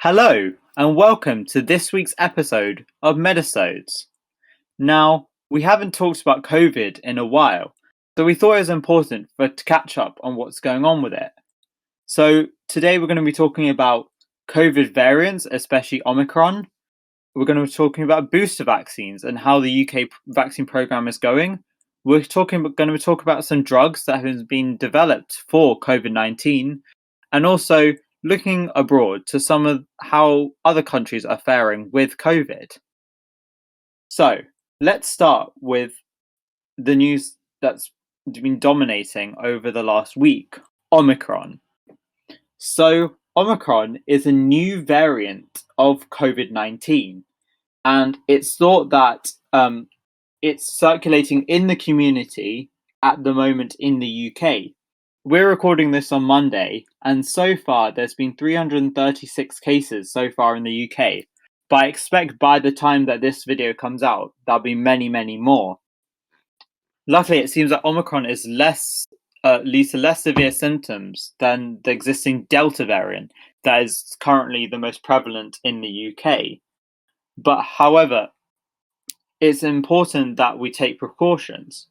Hello, and welcome to this week's episode of Medisodes. Now, we haven't talked about COVID in a while, so we thought it was important to catch up on what's going on with it. So, today we're going to be talking about COVID variants, especially Omicron. We're going to be talking about booster vaccines and how the UK vaccine program is going. We're going to talk about some drugs that have been developed for COVID-19, and also looking abroad to some of how other countries are faring with COVID. So let's start with the news that's been dominating over the last week, Omicron. So Omicron is a new variant of COVID-19, and it's thought that it's circulating in the community at the moment in the UK. We're recording this on Monday, and so far there's been 336 cases so far in the UK. But I expect by the time that this video comes out, there'll be many, many more. Luckily, it seems that Omicron leads to less severe symptoms than the existing Delta variant that is currently the most prevalent in the UK. But however, it's important that we take precautions.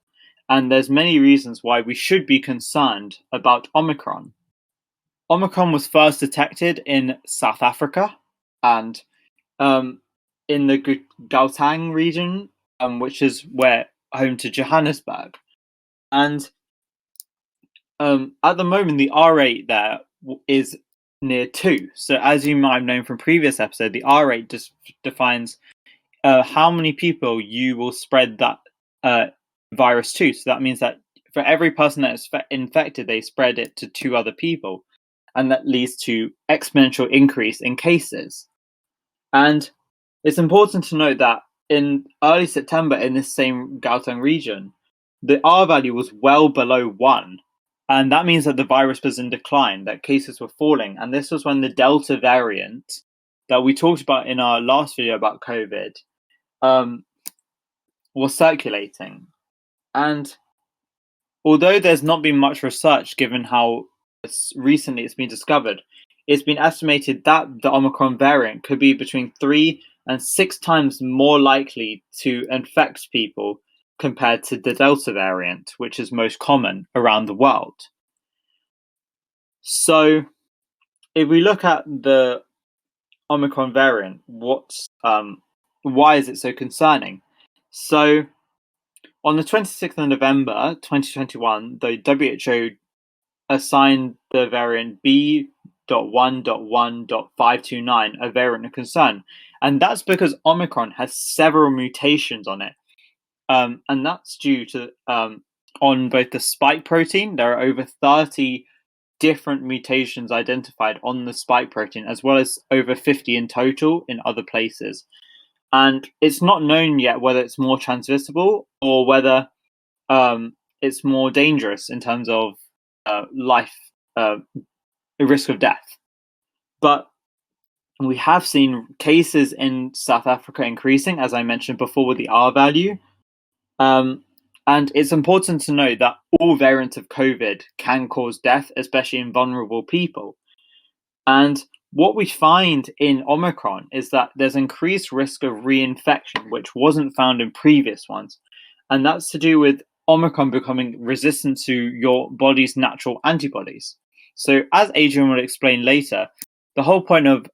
And there's many reasons why we should be concerned about Omicron. Omicron was first detected in South Africa and in the Gauteng region, which is home to Johannesburg. And at the moment, the R rate there is near 2. So as you might have known from previous episode, the R rate just defines how many people you will spread that virus to. So that means that for every person that is infected, they spread it to 2 other people, and that leads to exponential increase in cases. And it's important to note that in early September in this same Gauteng region, the R value was well below 1, and that means that the virus was in decline, that cases were falling, and this was when the Delta variant that we talked about in our last video about COVID was circulating. And although there's not been much research given how recently it's been discovered, it's been estimated that the Omicron variant could be between 3 and 6 times more likely to infect people compared to the Delta variant, which is most common around the world. So if we look at the Omicron variant, why is it so concerning? So on the 26th of November 2021, the WHO assigned the variant B.1.1.529 a variant of concern. And that's because Omicron has several mutations on it. And that's due to, on both the spike protein, there are over 30 different mutations identified on the spike protein, as well as over 50 in total in other places. And it's not known yet whether it's more transmissible or whether it's more dangerous in terms of risk of death. But we have seen cases in South Africa increasing, as I mentioned before, with the R value. And it's important to note that all variants of COVID can cause death, especially in vulnerable people. And what we find in Omicron is that there's increased risk of reinfection, which wasn't found in previous ones. And that's to do with Omicron becoming resistant to your body's natural antibodies. So as Adrian will explain later, the whole point of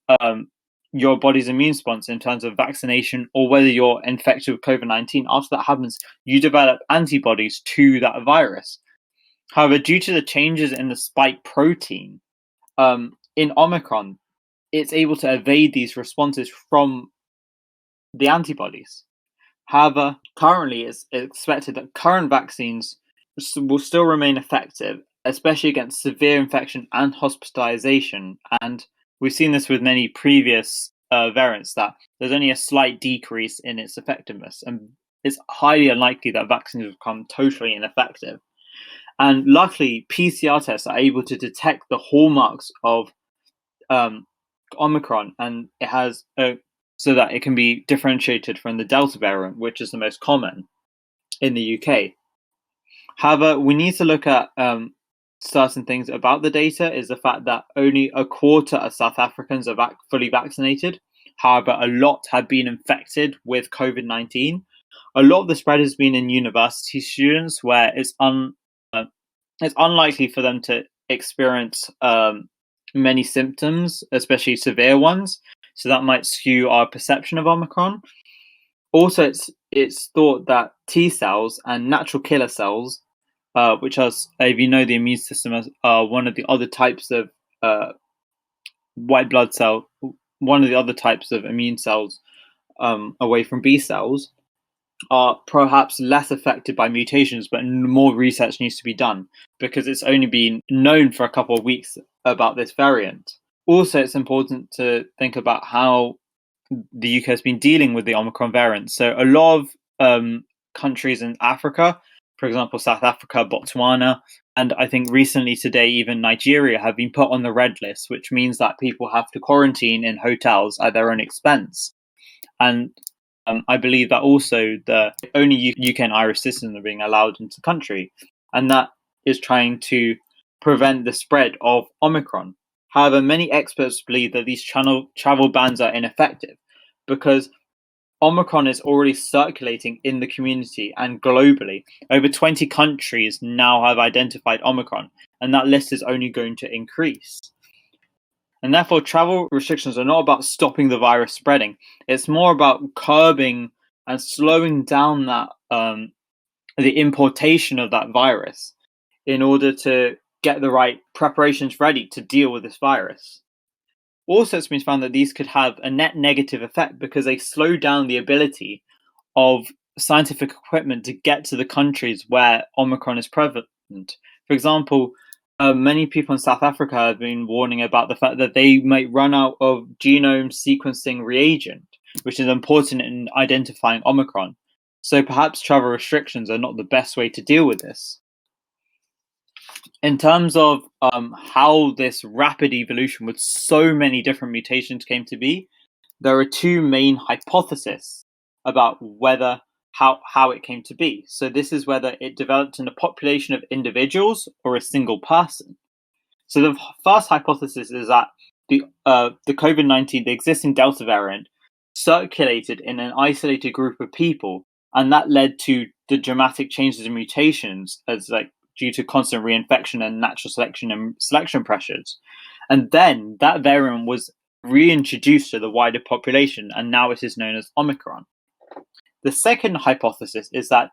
your body's immune response in terms of vaccination or whether you're infected with COVID-19, after that happens, you develop antibodies to that virus. However, due to the changes in the spike protein in Omicron, it's able to evade these responses from the antibodies. However, currently it's expected that current vaccines will still remain effective, especially against severe infection and hospitalization. And we've seen this with many previous variants, that there's only a slight decrease in its effectiveness, and it's highly unlikely that vaccines will become totally ineffective. And luckily, PCR tests are able to detect the hallmarks of Omicron, and it has so that it can be differentiated from the Delta variant, which is the most common in the UK. However, we need to look at certain things about the data is the fact that only a quarter of South Africans are fully vaccinated. However, a lot have been infected with COVID-19. A lot of the spread has been in university students, where it's unlikely for them to experience many symptoms, especially severe ones. So that might skew our perception of Omicron. Also, it's thought that T cells and natural killer cells, which are, if you know the immune system, are one of the other types of white blood cell, one of the other types of immune cells away from B cells, are perhaps less affected by mutations, but more research needs to be done because it's only been known for a couple of weeks about this variant. Also, it's important to think about how the UK has been dealing with the Omicron variant. So a lot of countries in Africa, for example, South Africa, Botswana, and I think recently today, even Nigeria, have been put on the red list, which means that people have to quarantine in hotels at their own expense. And I believe that also the only UK and Irish citizens are being allowed into the country, and that is trying to prevent the spread of Omicron. However, many experts believe that these travel bans are ineffective because Omicron is already circulating in the community and globally. Over 20 countries now have identified Omicron, and that list is only going to increase. And therefore, travel restrictions are not about stopping the virus spreading. It's more about curbing and slowing down that the importation of that virus in order to get the right preparations ready to deal with this virus. Also, it's been found that these could have a net negative effect because they slow down the ability of scientific equipment to get to the countries where Omicron is prevalent. For example, many people in South Africa have been warning about the fact that they might run out of genome sequencing reagent, which is important in identifying Omicron. So perhaps travel restrictions are not the best way to deal with this. In terms of how this rapid evolution with so many different mutations came to be, there are two main hypotheses about how it came to be. So this is whether it developed in a population of individuals or a single person. So the first hypothesis is that the COVID-19, the existing Delta variant, circulated in an isolated group of people, and that led to the dramatic changes in mutations as due to constant reinfection and natural selection and selection pressures. And then that variant was reintroduced to the wider population, and now it is known as Omicron. The second hypothesis is that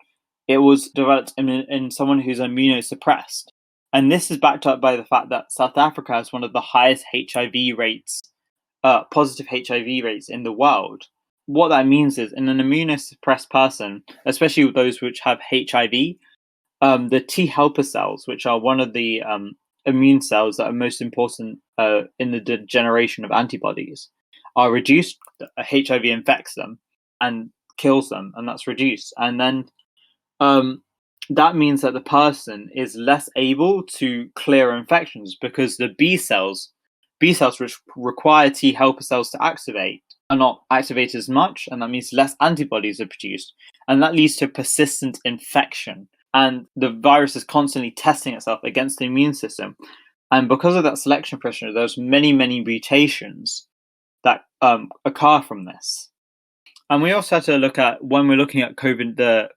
it was developed in someone who's immunosuppressed. And this is backed up by the fact that South Africa has one of the highest HIV rates, positive HIV rates in the world. What that means is in an immunosuppressed person, especially with those which have HIV, the T helper cells, which are one of the immune cells that are most important in the generation of antibodies, are reduced. HIV infects them and kills them, and that's reduced. And then that means that the person is less able to clear infections because the B cells which require T helper cells to activate are not activated as much, and that means less antibodies are produced, and that leads to persistent infection. And the virus is constantly testing itself against the immune system. And because of that selection pressure, there's many mutations that occur from this. And we also have to look at, when we're looking at COVID, the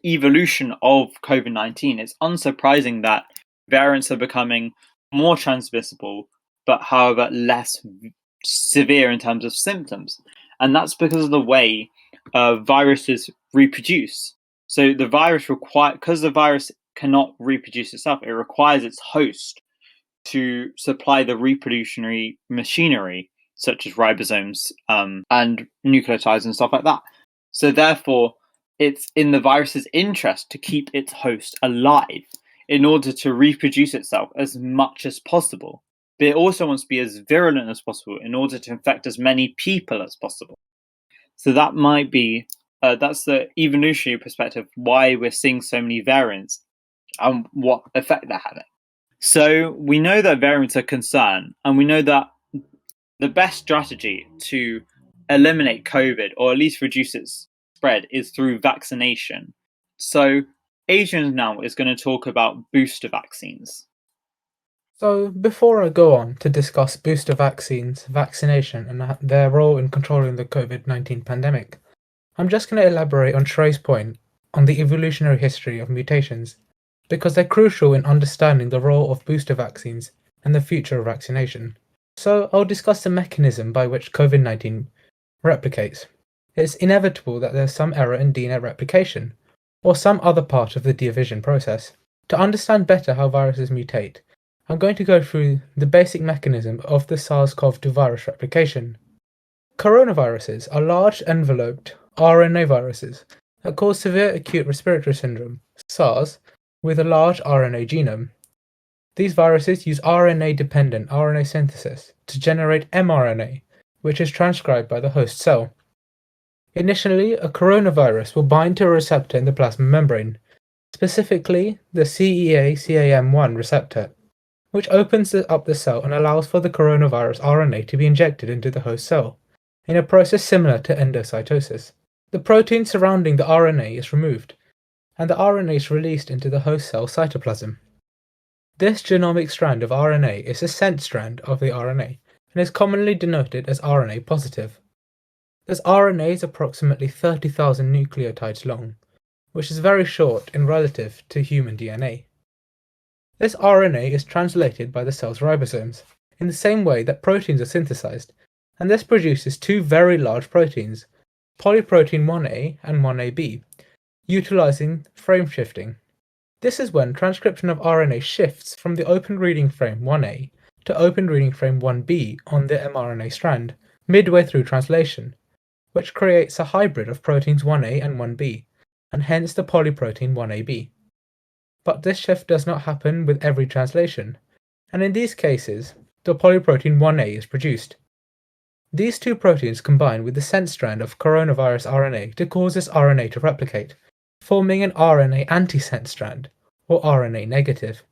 evolution of COVID-19, it's unsurprising that variants are becoming more transmissible, but however less severe in terms of symptoms. And that's because of the way viruses reproduce. So the virus because the virus cannot reproduce itself, it requires its host to supply the reproductionary machinery, such as ribosomes and nucleotides and stuff like that. So therefore, it's in the virus's interest to keep its host alive in order to reproduce itself as much as possible. But it also wants to be as virulent as possible in order to infect as many people as possible. So that might be, that's the evolutionary perspective, why we're seeing so many variants and what effect they're having. So we know that variants are a concern, and we know that the best strategy to eliminate COVID, or at least reduce its spread, is through vaccination. So Adrian now is going to talk about booster vaccines. So, before I go on to discuss booster vaccines, vaccination, and their role in controlling the COVID-19 pandemic, I'm just going to elaborate on Shrey's point on the evolutionary history of mutations, because they're crucial in understanding the role of booster vaccines and the future of vaccination. So, I'll discuss the mechanism by which COVID-19 replicates. It's inevitable that there's some error in DNA replication, or some other part of the division process. To understand better how viruses mutate, I'm going to go through the basic mechanism of the SARS-CoV-2 virus replication. Coronaviruses are large enveloped RNA viruses that cause severe acute respiratory syndrome, SARS, with a large RNA genome. These viruses use RNA-dependent RNA synthesis to generate mRNA, which is transcribed by the host cell. Initially, a coronavirus will bind to a receptor in the plasma membrane, specifically the CEA-CAM1 receptor, which opens up the cell and allows for the coronavirus RNA to be injected into the host cell, in a process similar to endocytosis. The protein surrounding the RNA is removed, and the RNA is released into the host cell cytoplasm. This genomic strand of RNA is a sense strand of the RNA, and is commonly denoted as RNA positive. This RNA is approximately 30,000 nucleotides long, which is very short in relative to human DNA. This RNA is translated by the cell's ribosomes, in the same way that proteins are synthesized, and this produces two very large proteins, polyprotein 1A and 1AB, utilizing frame shifting. This is when transcription of RNA shifts from the open reading frame 1A to open reading frame 1B on the mRNA strand, midway through translation, which creates a hybrid of proteins 1A and 1B, and hence the polyprotein 1AB. But this shift does not happen with every translation, and in these cases, the polyprotein 1A is produced. These two proteins combine with the sense strand of coronavirus RNA to cause this RNA to replicate, forming an RNA antisense strand, or RNA negative.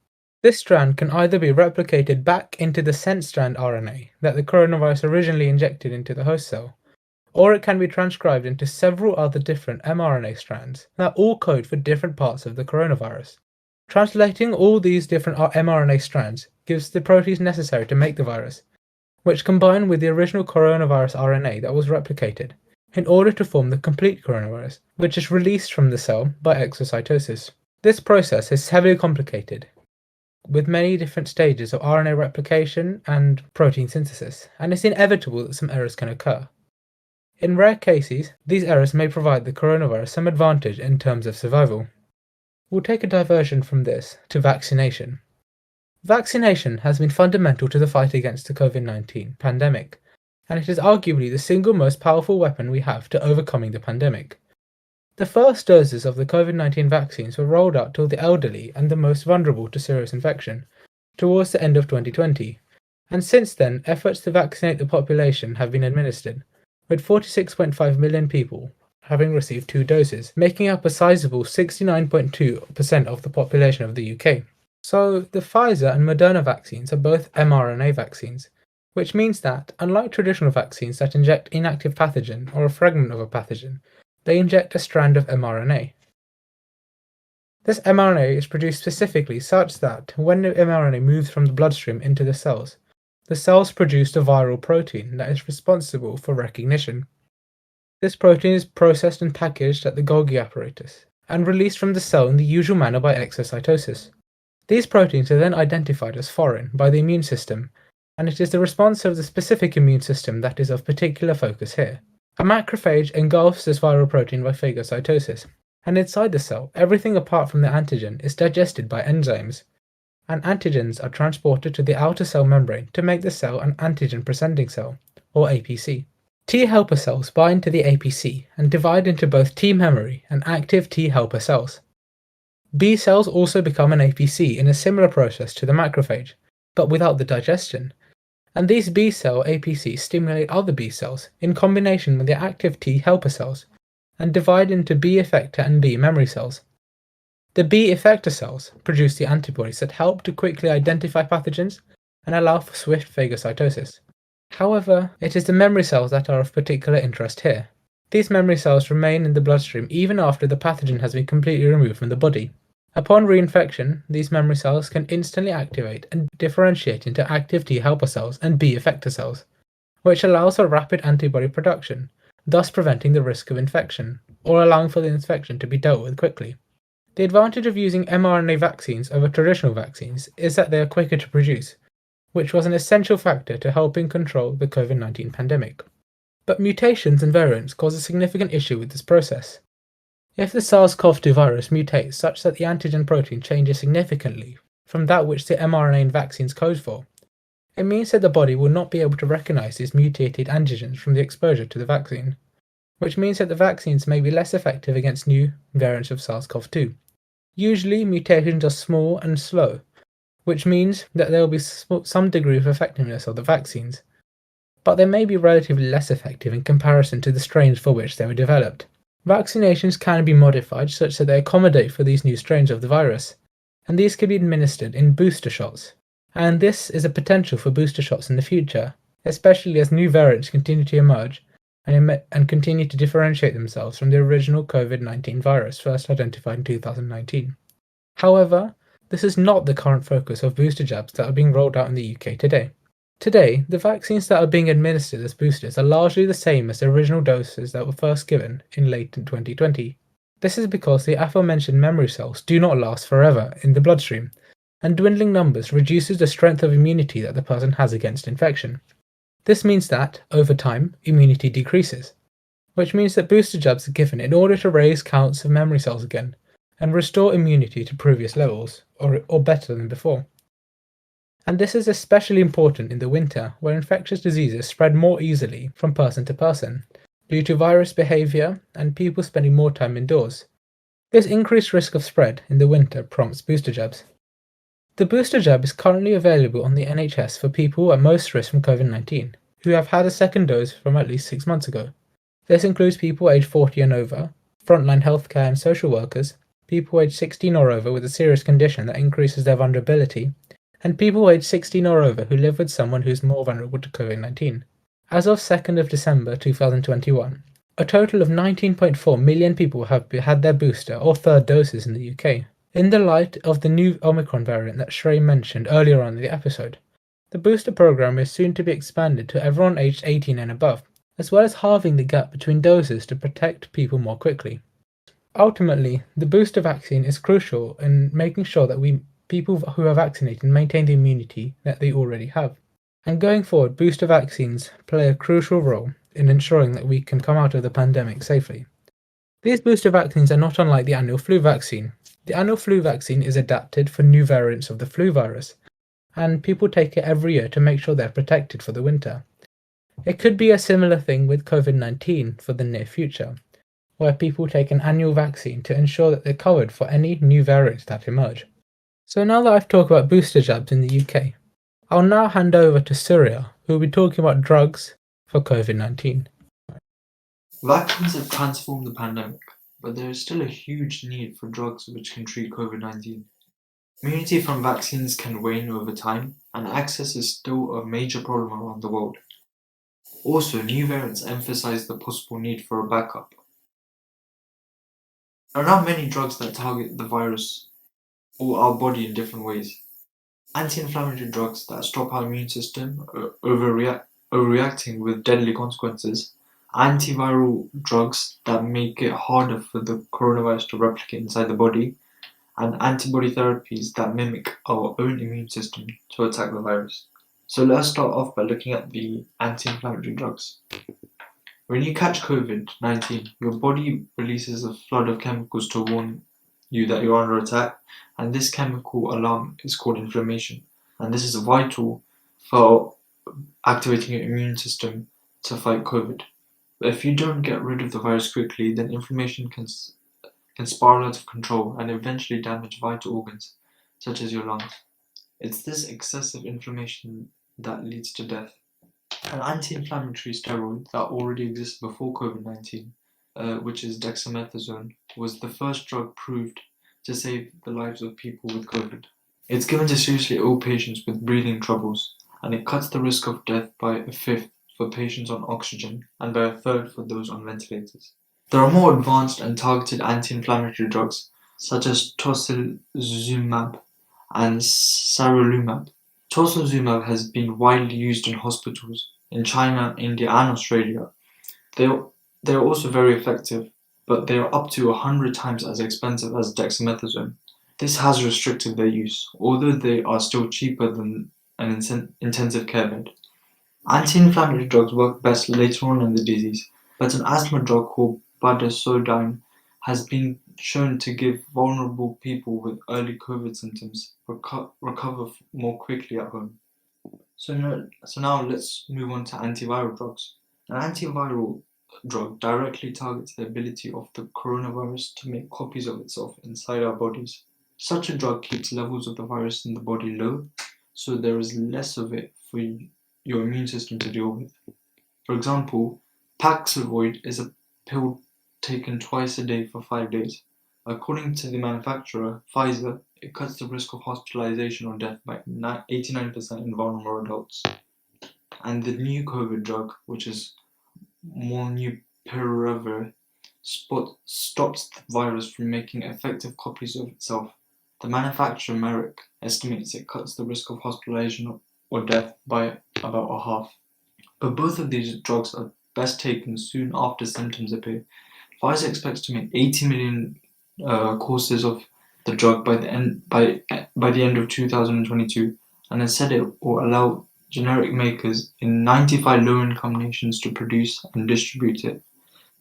This strand can either be replicated back into the sense strand RNA that the coronavirus originally injected into the host cell, or it can be transcribed into several other different mRNA strands that all code for different parts of the coronavirus. Translating all these different mRNA strands gives the proteins necessary to make the virus, which combine with the original coronavirus RNA that was replicated, in order to form the complete coronavirus, which is released from the cell by exocytosis. This process is heavily complicated, with many different stages of RNA replication and protein synthesis, and it's inevitable that some errors can occur. In rare cases, these errors may provide the coronavirus some advantage in terms of survival. We'll take a diversion from this to vaccination. Vaccination has been fundamental to the fight against the COVID-19 pandemic, and it is arguably the single most powerful weapon we have to overcoming the pandemic. The first doses of the COVID-19 vaccines were rolled out to the elderly and the most vulnerable to serious infection towards the end of 2020, and since then efforts to vaccinate the population have been administered, with 46.5 million people having received 2 doses, making up a sizable 69.2% of the population of the UK. So, the Pfizer and Mrna vaccines are both mRNA vaccines, which means that, unlike traditional vaccines that inject inactive pathogen or a fragment of a pathogen, they inject a strand of mRNA. This mRNA is produced specifically such that, when the mRNA moves from the bloodstream into the cells produce a viral protein that is responsible for recognition. This protein is processed and packaged at the Golgi apparatus, and released from the cell in the usual manner by exocytosis. These proteins are then identified as foreign by the immune system, and it is the response of the specific immune system that is of particular focus here. A macrophage engulfs this viral protein by phagocytosis, and inside the cell, everything apart from the antigen is digested by enzymes, and antigens are transported to the outer cell membrane to make the cell an antigen-presenting cell, or APC. T helper cells bind to the APC and divide into both T memory and active T helper cells. B cells also become an APC in a similar process to the macrophage, but without the digestion, and these B cell APCs stimulate other B cells in combination with the active T helper cells, and divide into B effector and B memory cells. The B effector cells produce the antibodies that help to quickly identify pathogens and allow for swift phagocytosis. However, it is the memory cells that are of particular interest here. These memory cells remain in the bloodstream even after the pathogen has been completely removed from the body. Upon reinfection, these memory cells can instantly activate and differentiate into active T helper cells and B effector cells, which allows for rapid antibody production, thus preventing the risk of infection, or allowing for the infection to be dealt with quickly. The advantage of using mRNA vaccines over traditional vaccines is that they are quicker to produce, which was an essential factor to helping control the COVID-19 pandemic. But mutations and variants cause a significant issue with this process. If the SARS-CoV-2 virus mutates such that the antigen protein changes significantly from that which the mRNA in vaccines code for, it means that the body will not be able to recognize these mutated antigens from the exposure to the vaccine, which means that the vaccines may be less effective against new variants of SARS-CoV-2. Usually, mutations are small and slow, which means that there will be some degree of effectiveness of the vaccines, but they may be relatively less effective in comparison to the strains for which they were developed. Vaccinations can be modified such that they accommodate for these new strains of the virus, and these can be administered in booster shots. And this is a potential for booster shots in the future, especially as new variants continue to emerge and continue to differentiate themselves from the original COVID-19 virus first identified in 2019. However, this is not the current focus of booster jabs that are being rolled out in the UK today. Today, the vaccines that are being administered as boosters are largely the same as the original doses that were first given in late 2020. This is because the aforementioned memory cells do not last forever in the bloodstream, and dwindling numbers reduces the strength of immunity that the person has against infection. This means that, over time, immunity decreases, which means that booster jabs are given in order to raise counts of memory cells again and restore immunity to previous levels, or better than before. And this is especially important in the winter, where infectious diseases spread more easily from person to person, due to virus behavior and people spending more time indoors. This increased risk of spread in the winter prompts booster jabs. The booster jab is currently available on the NHS for people at most risk from COVID-19, who have had a second dose from at least 6 months ago. This includes people aged 40 and over, frontline healthcare and social workers, people aged 16 or over with a serious condition that increases their vulnerability, and people aged 16 or over who live with someone who is more vulnerable to COVID-19. As of 2nd of December 2021, a total of 19.4 million people have had their booster or third doses in the UK. In the light of the new Omicron variant that Shrey mentioned earlier on in the episode, the booster program is soon to be expanded to everyone aged 18 and above, as well as halving the gap between doses to protect people more quickly. Ultimately, the booster vaccine is crucial in making sure that people who are vaccinated maintain the immunity that they already have. And going forward, booster vaccines play a crucial role in ensuring that we can come out of the pandemic safely. These booster vaccines are not unlike the annual flu vaccine. The annual flu vaccine is adapted for new variants of the flu virus, and people take it every year to make sure they're protected for the winter. It could be a similar thing with COVID-19 for the near future, where people take an annual vaccine to ensure that they're covered for any new variants that emerge. So now that I've talked about booster jabs in the UK, I'll now hand over to Surya, who will be talking about drugs for COVID-19. Vaccines have transformed the pandemic, but there is still a huge need for drugs which can treat COVID-19. Immunity from vaccines can wane over time, and access is still a major problem around the world. Also, new variants emphasize the possible need for a backup. There are now many drugs that target the virus or our body in different ways. Anti-inflammatory drugs that stop our immune system overreacting with deadly consequences. Antiviral drugs that make it harder for the coronavirus to replicate inside the body, and antibody therapies that mimic our own immune system to attack the virus. So let's start off by looking at the anti-inflammatory drugs. When you catch COVID-19, your body releases a flood of chemicals to warn you that you're under attack, and this chemical alarm is called inflammation, and this is vital for activating your immune system to fight COVID. But if you don't get rid of the virus quickly, then inflammation can spiral out of control and eventually damage vital organs, such as your lungs. It's this excessive inflammation that leads to death. An anti-inflammatory steroid that already existed before COVID-19, which is dexamethasone, was the first drug proved to save the lives of people with COVID. It's given to seriously ill patients with breathing troubles, and it cuts the risk of death by a fifth for patients on oxygen and by a third for those on ventilators. There are more advanced and targeted anti-inflammatory drugs such as tocilizumab and sarilumab. Tocilizumab has been widely used in hospitals in China, India, and Australia. They are also very effective, but they are up to 100 times as expensive as dexamethasone. This has restricted their use, although they are still cheaper than an intensive care bed. Anti-inflammatory drugs work best later on in the disease, but an asthma drug called budesonide has been shown to give vulnerable people with early COVID symptoms recover more quickly at home. So now let's move on to antiviral drugs. An antiviral drug directly targets the ability of the coronavirus to make copies of itself inside our bodies. Such a drug keeps levels of the virus in the body low, so there is less of it for your immune system to deal with. For example, Paxlovid is a pill taken twice a day for 5 days. According to the manufacturer, Pfizer, it cuts the risk of hospitalization or death by 89% in vulnerable adults. And the new COVID drug, which is molnupiravir, stops the virus from making effective copies of itself. The manufacturer, Merck, estimates it cuts the risk of hospitalization or death by about a half. But both of these drugs are best taken soon after symptoms appear. Pfizer expects to make 80 million courses of the drug by the end of 2022, and has said it will allow generic makers in 95 low-income nations to produce and distribute it.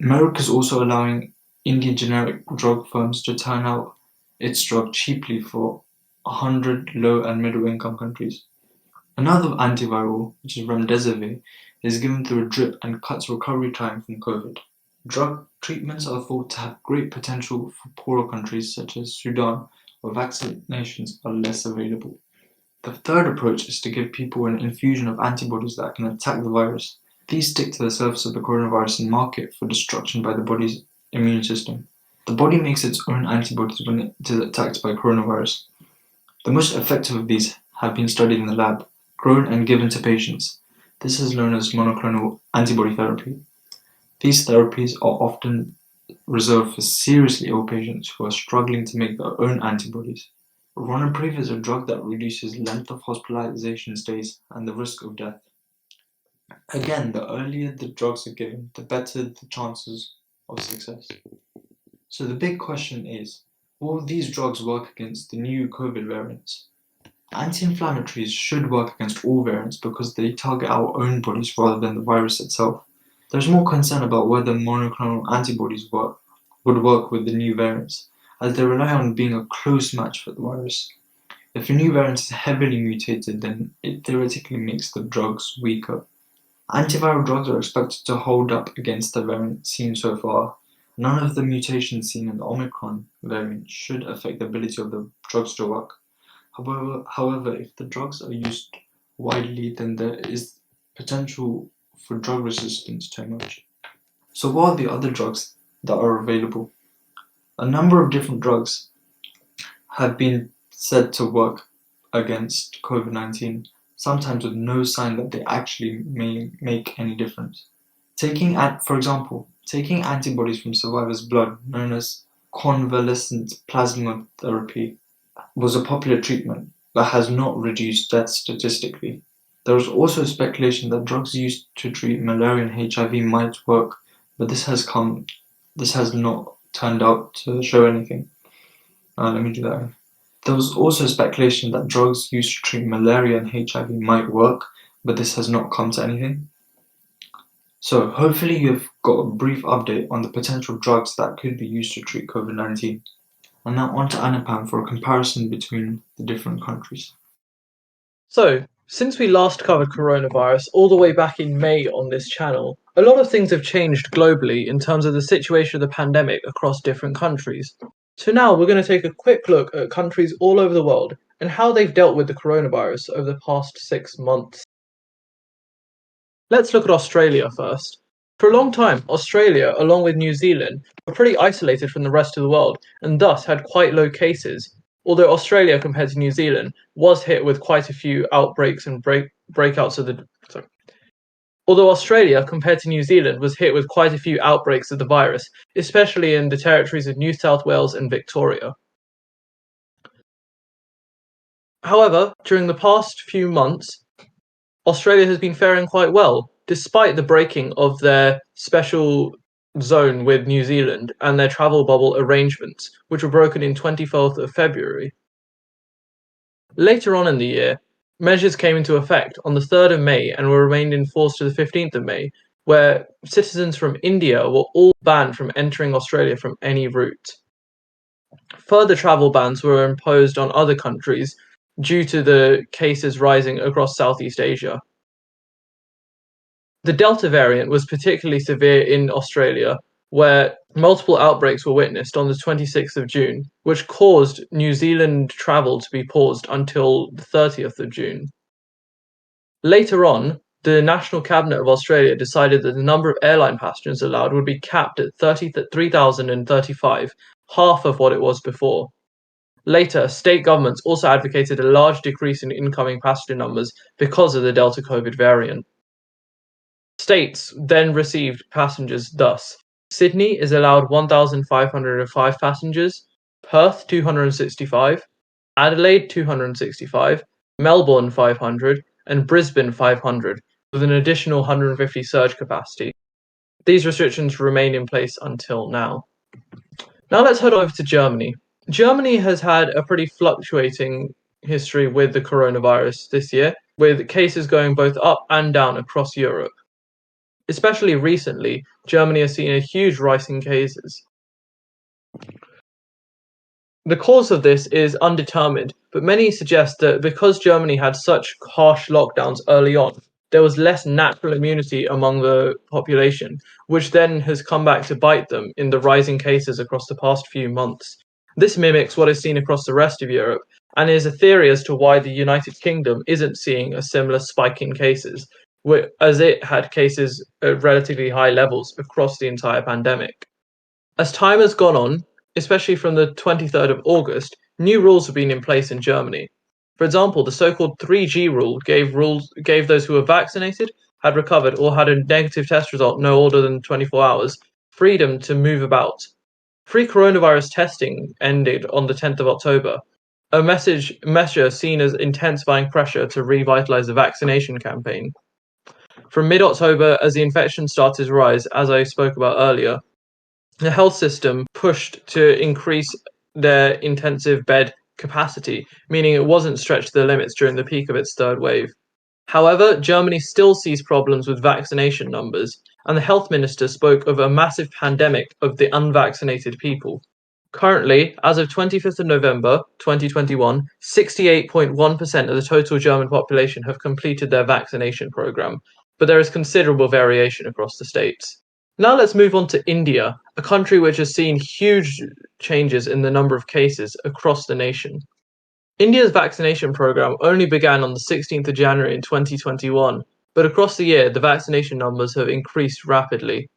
Merck is also allowing Indian generic drug firms to turn out its drug cheaply for 100 low and middle-income countries. Another antiviral, which is remdesivir, is given through a drip and cuts recovery time from COVID. Drug treatments are thought to have great potential for poorer countries such as Sudan, where vaccinations are less available. The third approach is to give people an infusion of antibodies that can attack the virus. These stick to the surface of the coronavirus and mark it for destruction by the body's immune system. The body makes its own antibodies when it is attacked by coronavirus. The most effective of these have been studied in the lab, grown and given to patients. This is known as monoclonal antibody therapy. These therapies are often reserved for seriously ill patients who are struggling to make their own antibodies. Ronapreve is a drug that reduces length of hospitalization stays and the risk of death. Again, the earlier the drugs are given, the better the chances of success. So the big question is, will these drugs work against the new COVID variants? Anti-inflammatories should work against all variants because they target our own bodies rather than the virus itself. There's more concern about whether monoclonal antibodies would work with the new variants, as they rely on being a close match for the virus. If a new variant is heavily mutated, then it theoretically makes the drugs weaker. Antiviral drugs are expected to hold up against the variant seen so far. None of the mutations seen in the Omicron variant should affect the ability of the drugs to work. However, if the drugs are used widely, then there is potential for drug resistance to emerge. So what are the other drugs that are available? A number of different drugs have been said to work against COVID-19, sometimes with no sign that they actually may make any difference. For example, taking antibodies from survivors' blood, known as convalescent plasma therapy, was a popular treatment, but has not reduced deaths statistically. There was also speculation that drugs used to treat malaria and HIV might work, but this has not turned out to show anything. Let me do that again. There was also speculation that drugs used to treat malaria and HIV might work, but this has not come to anything. So hopefully you've got a brief update on the potential drugs that could be used to treat COVID-19. And now on to Anupam for a comparison between the different countries. So, since we last covered coronavirus all the way back in May on this channel, a lot of things have changed globally in terms of the situation of the pandemic across different countries. So now we're going to take a quick look at countries all over the world and how they've dealt with the coronavirus over the past 6 months. Let's look at Australia first. For a long time, Australia, along with New Zealand, were pretty isolated from the rest of the world and thus had quite low cases. Although Australia, compared to New Zealand, was hit with quite a few outbreaks and breakouts of the. Although Australia, compared to New Zealand, was hit with quite a few outbreaks of the virus, especially in the territories of New South Wales and Victoria. However, during the past few months, Australia has been faring quite well, despite the breaking of their special zone with New Zealand and their travel bubble arrangements, which were broken in 24th of February. Later on in the year, measures came into effect on the 3rd of May and were remained in force to the 15th of May, where citizens from India were all banned from entering Australia from any route. Further travel bans were imposed on other countries due to the cases rising across Southeast Asia. The Delta variant was particularly severe in Australia, where multiple outbreaks were witnessed on the 26th of June, which caused New Zealand travel to be paused until the 30th of June. Later on, the National Cabinet of Australia decided that the number of airline passengers allowed would be capped at 3,035, half of what it was before. Later, state governments also advocated a large decrease in incoming passenger numbers because of the Delta COVID variant. States then received passengers thus: Sydney is allowed 1,505 passengers, Perth 265, Adelaide 265, Melbourne 500, and Brisbane 500, with an additional 150 surge capacity. These restrictions remain in place until now. Now let's head over to Germany. Germany has had a pretty fluctuating history with the coronavirus this year, with cases going both up and down across Europe. Especially recently, Germany has seen a huge rise in cases. The cause of this is undetermined, but many suggest that because Germany had such harsh lockdowns early on, there was less natural immunity among the population, which then has come back to bite them in the rising cases across the past few months. This mimics what is seen across the rest of Europe, and is a theory as to why the United Kingdom isn't seeing a similar spike in cases, as it had cases at relatively high levels across the entire pandemic. As time has gone on, especially from the 23rd of August, new rules have been in place in Germany. For example, the so-called 3G rule gave those who were vaccinated, had recovered, or had a negative test result no older than 24 hours, freedom to move about. Free coronavirus testing ended on the 10th of October, a measure seen as intensifying pressure to revitalize the vaccination campaign. From mid-October, as the infection started to rise, as I spoke about earlier, the health system pushed to increase their intensive bed capacity, meaning it wasn't stretched to the limits during the peak of its third wave. However, Germany still sees problems with vaccination numbers, and the health minister spoke of a massive pandemic of the unvaccinated people. Currently, as of 25th of November 2021, 68.1% of the total German population have completed their vaccination program, but there is considerable variation across the states. Now let's move on to India, a country which has seen huge changes in the number of cases across the nation. India's vaccination program only began on the 16th of January in 2021, but across the year the vaccination numbers have increased rapidly.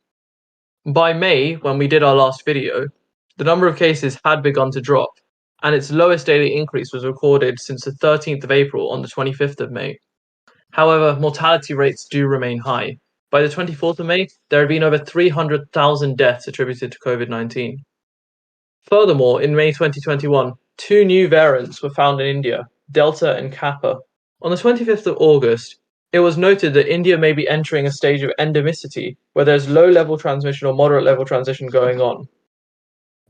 By May, when we did our last video, the number of cases had begun to drop, and its lowest daily increase was recorded since the 13th of April on the 25th of May. However, mortality rates do remain high. By the 24th of May, there had been over 300,000 deaths attributed to COVID-19. Furthermore, in May 2021, two new variants were found in India, Delta and Kappa. On the 25th of August, it was noted that India may be entering a stage of endemicity, where there's low-level transmission or moderate-level transmission going on,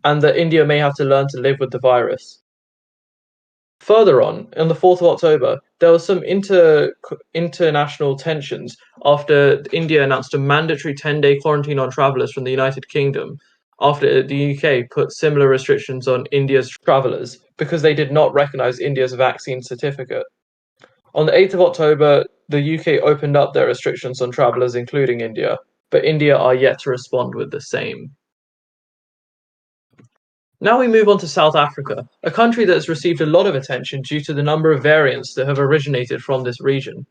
and that India may have to learn to live with the virus. Further on the 4th of October, there was some international tensions after India announced a mandatory 10-day quarantine on travellers from the United Kingdom, after the UK put similar restrictions on India's travellers because they did not recognise India's vaccine certificate. On the 8th of October, the UK opened up their restrictions on travellers, including India, but India are yet to respond with the same. Now we move on to South Africa, a country that has received a lot of attention due to the number of variants that have originated from this region.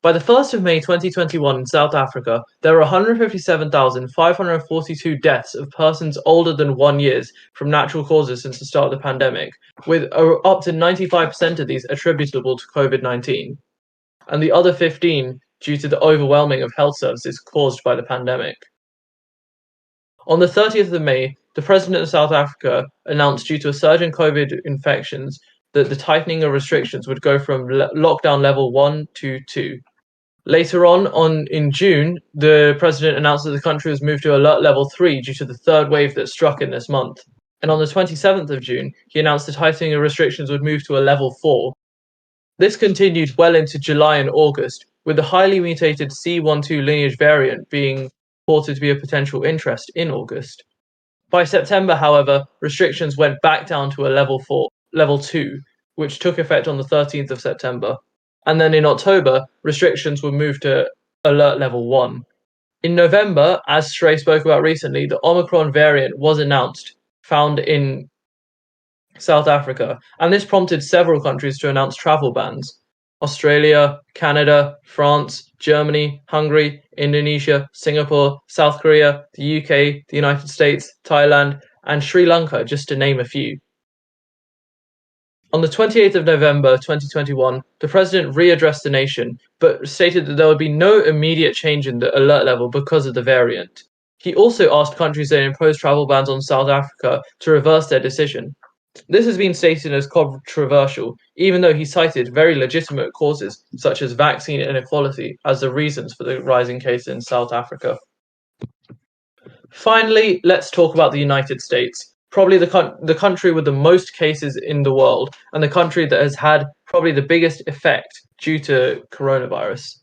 By the 1st of May 2021 in South Africa, there were 157,542 deaths of persons older than 1 year from natural causes since the start of the pandemic, with up to 95% of these attributable to COVID-19, and the other 15 due to the overwhelming of health services caused by the pandemic. On the 30th of May, the President of South Africa announced, due to a surge in COVID infections, that the tightening of restrictions would go from lockdown level 1 to 2. Later on in June, the president announced that the country was moved to alert level 3 due to the third wave that struck in this month. And on the 27th of June, he announced the tightening of restrictions would move to a level 4. This continued well into July and August, with the highly mutated C12 lineage variant being reported to be of potential interest in August. By September, however, restrictions went back down to a level 2, which took effect on the 13th of September. And then in October, restrictions were moved to alert level 1. In November, as Shrey spoke about recently, the Omicron variant was announced, found in South Africa, and this prompted several countries to announce travel bans. Australia, Canada, France, Germany, Hungary, Indonesia, Singapore, South Korea, the UK, the United States, Thailand, and Sri Lanka, just to name a few. On the 28th of November 2021, the president readdressed the nation, but stated that there would be no immediate change in the alert level because of the variant. He also asked countries that impose travel bans on South Africa to reverse their decision. This has been stated as controversial, even though he cited very legitimate causes, such as vaccine inequality, as the reasons for the rising cases in South Africa. Finally, let's talk about the United States, probably the country with the most cases in the world, and the country that has had probably the biggest effect due to coronavirus.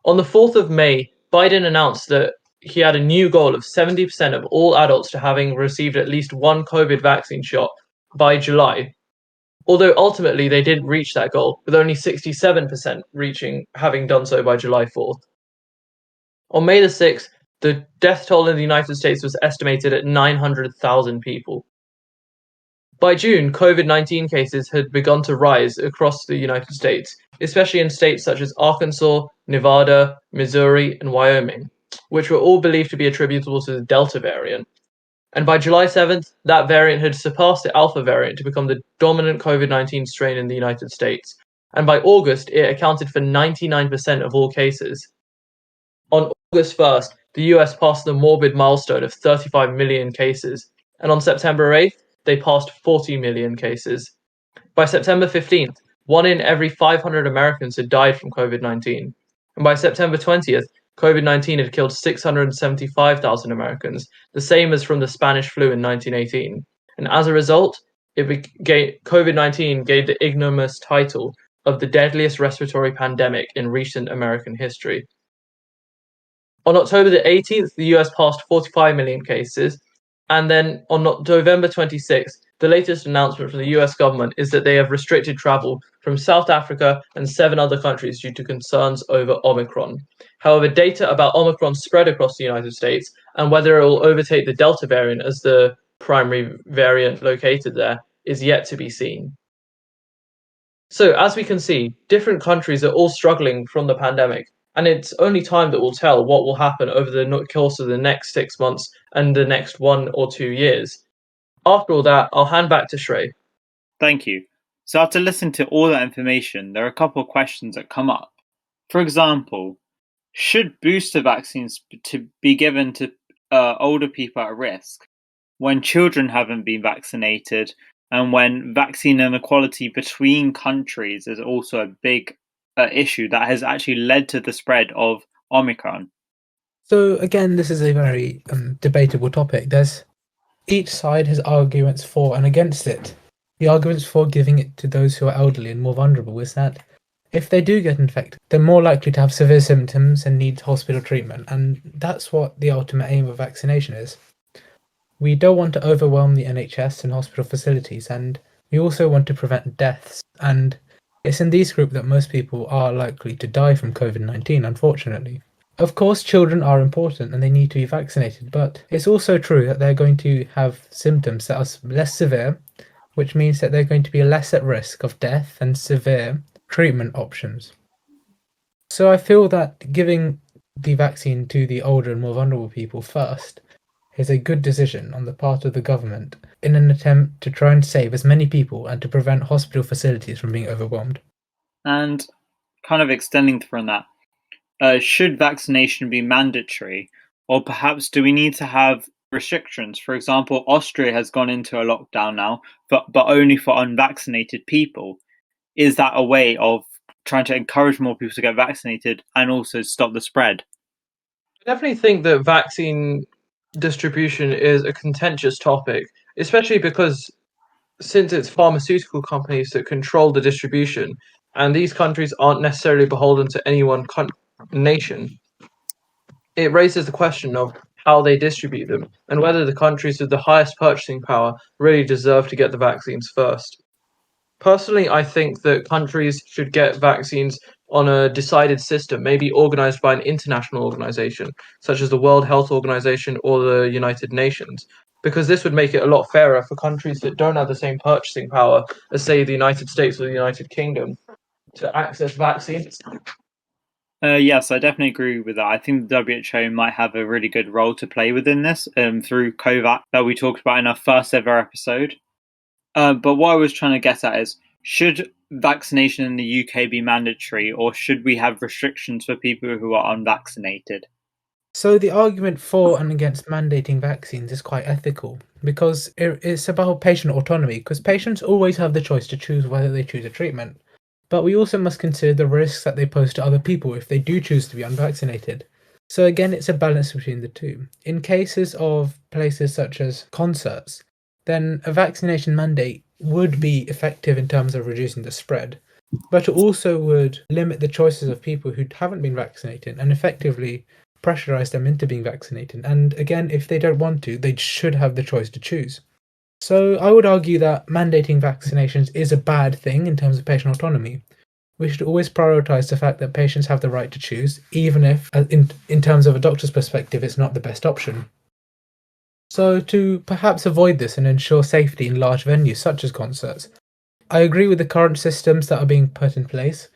On the 4th of May, Biden announced that he had a new goal of 70% of all adults to having received at least one COVID vaccine shot by July. Although ultimately they didn't reach that goal, with only 67% having done so by July 4th. On May the 6th, the death toll in the United States was estimated at 900,000 people. By June, COVID-19 cases had begun to rise across the United States, especially in states such as Arkansas, Nevada, Missouri, and Wyoming, which were all believed to be attributable to the Delta variant. And by July 7th, that variant had surpassed the Alpha variant to become the dominant COVID-19 strain in the United States. And by August, it accounted for 99% of all cases. On August 1st, the US passed the morbid milestone of 35 million cases. And on September 8th, they passed 40 million cases. By September 15th, 1 in every 500 Americans had died from COVID-19. And by September 20th, COVID-19 had killed 675,000 Americans, the same as from the Spanish flu in 1918. And as a result, COVID-19 gained the ignominious title of the deadliest respiratory pandemic in recent American history. On October the 18th, the US passed 45 million cases, and then on November 26th, the latest announcement from the US government is that they have restricted travel from South Africa and 7 other countries due to concerns over Omicron. However, data about Omicron spread across the United States and whether it will overtake the Delta variant as the primary variant located there is yet to be seen. So, as we can see, different countries are all struggling from the pandemic, and it's only time that will tell what will happen over the course of the next 6 months and the next 1 or 2 years. After all that, I'll hand back to Shrey. Thank you. So after listening to all that information, there are a couple of questions that come up. For example, should booster vaccines be given to older people at risk when children haven't been vaccinated and when vaccine inequality between countries is also a big issue that has actually led to the spread of Omicron? So again, this is a very debatable topic. Each side has arguments for and against it. The arguments for giving it to those who are elderly and more vulnerable is that if they do get infected, they're more likely to have severe symptoms and need hospital treatment, and that's what the ultimate aim of vaccination is. We don't want to overwhelm the NHS and hospital facilities, and we also want to prevent deaths, and it's in these groups that most people are likely to die from COVID-19, unfortunately. Of course, children are important and they need to be vaccinated, but it's also true that they're going to have symptoms that are less severe, which means that they're going to be less at risk of death and severe treatment options. So I feel that giving the vaccine to the older and more vulnerable people first is a good decision on the part of the government in an attempt to try and save as many people and to prevent hospital facilities from being overwhelmed. And kind of extending from that, should vaccination be mandatory, or perhaps do we need to have restrictions. For example, Austria has gone into a lockdown now, but only for unvaccinated people. Is that a way of trying to encourage more people to get vaccinated and also stop the spread? I definitely think that vaccine distribution is a contentious topic, especially because since it's pharmaceutical companies that control the distribution, and these countries aren't necessarily beholden to any one nation, it raises the question of how they distribute them and whether the countries with the highest purchasing power really deserve to get the vaccines first. Personally, I think that countries should get vaccines on a decided system, maybe organized by an international organization, such as the World Health Organization or the United Nations, because this would make it a lot fairer for countries that don't have the same purchasing power as, say, the United States or the United Kingdom to access vaccines. Yes, I definitely agree with that. I think the WHO might have a really good role to play within this through COVAX that we talked about in our first ever episode. But what I was trying to get at is, should vaccination in the UK be mandatory, or should we have restrictions for people who are unvaccinated? So the argument for and against mandating vaccines is quite ethical because it's about patient autonomy, because patients always have the choice to choose whether they choose a treatment. But we also must consider the risks that they pose to other people if they do choose to be unvaccinated. So again, it's a balance between the two. In cases of places such as concerts, then a vaccination mandate would be effective in terms of reducing the spread, but it also would limit the choices of people who haven't been vaccinated and effectively pressurize them into being vaccinated. And again, if they don't want to, they should have the choice to choose. So I would argue that mandating vaccinations is a bad thing in terms of patient autonomy. We should always prioritize the fact that patients have the right to choose, even if, in terms of a doctor's perspective, it's not the best option. So to perhaps avoid this and ensure safety in large venues such as concerts, I agree with the current systems that are being put in place,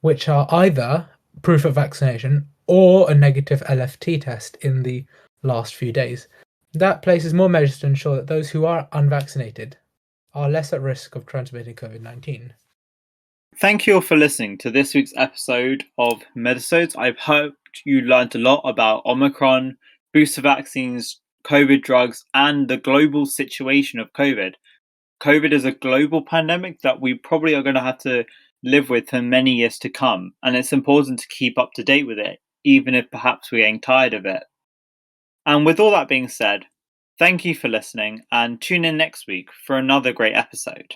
which are either proof of vaccination or a negative LFT test in the last few days. That places more measures to ensure that those who are unvaccinated are less at risk of transmitting COVID-19. Thank you all for listening to this week's episode of Medisodes. I hope you learned a lot about Omicron, booster vaccines, COVID drugs, and the global situation of COVID. COVID is a global pandemic that we probably are going to have to live with for many years to come, and it's important to keep up to date with it, even if perhaps we're getting tired of it. And with all that being said, thank you for listening, and tune in next week for another great episode.